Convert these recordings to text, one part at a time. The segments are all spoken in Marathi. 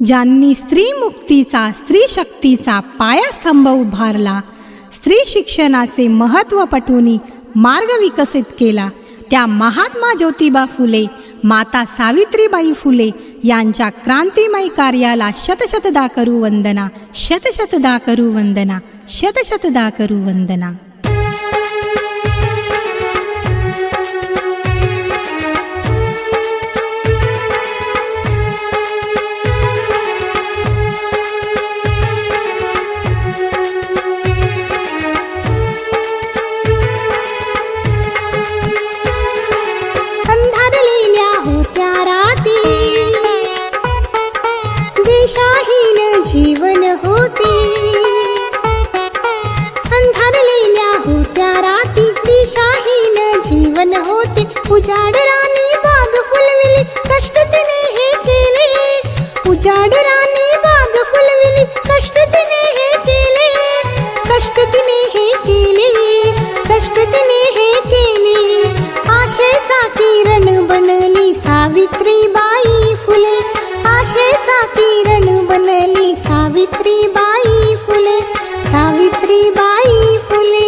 ज्यांनी स्त्री मुक्तीचा, स्त्री शक्तीचा पायास्तंभ उभारला, स्त्री शिक्षणाचे महत्त्व पटवून मार्ग विकसित केला, त्या महात्मा ज्योतिबा फुले, माता सावित्रीबाई फुले यांच्या क्रांतिमय कार्याला शतशतदा करू वंदना, शतशतदा करू वंदना, शतशतदा करू वंदना. जीवन होते अंधारलेल्या होत्या राती, दिशाहीन जीवन होते. उजाड राणी बाग फुलविली, कष्ट तिने हे केले. उजाड राणी बाग फुलविली, कष्ट तिने हे केले. कष्ट तिने हे केले, कष्ट तिने हे केले. आशेचा किरण बनली सावित्रीबाई फुले, आशेचा किरण बनली सावित्रीबाई फुले, सावित्रीबाई फुले.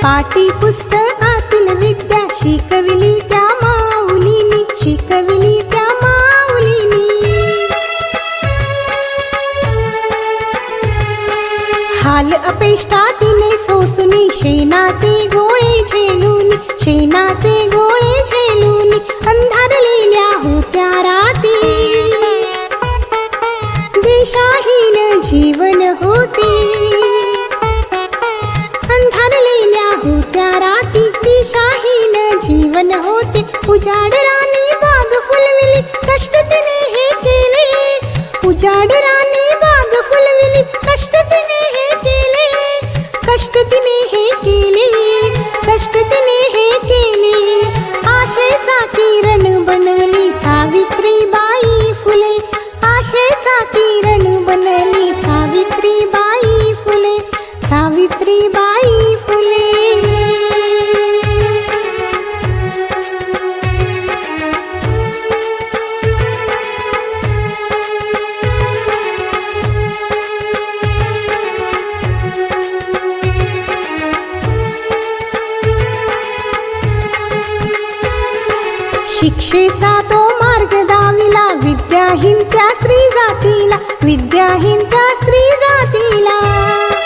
पाटी पुस्तकातील विद्या शिकविली त्या माऊलीनी, शिकविली त्या माऊलीनी. हाल अपेष्टा तिने सोसुनी, शेणाचे गोळे झेलूनी, शेणाचे गोळे झेलूनी. अंधारलेल्या होत्या राती, दिशाहीन जीवन होते. अंधारलेल्या होत्या राती, दिशाहीन जीवन होते. उजाड राणी बाग फुलविली, कष्ट तिने हे केले. उजाड राणी बाग फुलविली, कष्ट तिने हे केले. कष्ट तिने हे केले, कष्ट तिने हे केले. आशेचा किरण बनली सावित्रीबाई फुले, आशेचा किरण बनली सावित्रीबाई फुले, सावित्रीबाई फुले. शिक्षेचा तो मार्ग दाविला, विद्याहीन त्या स्त्री जातीला, विद्याहीन त्या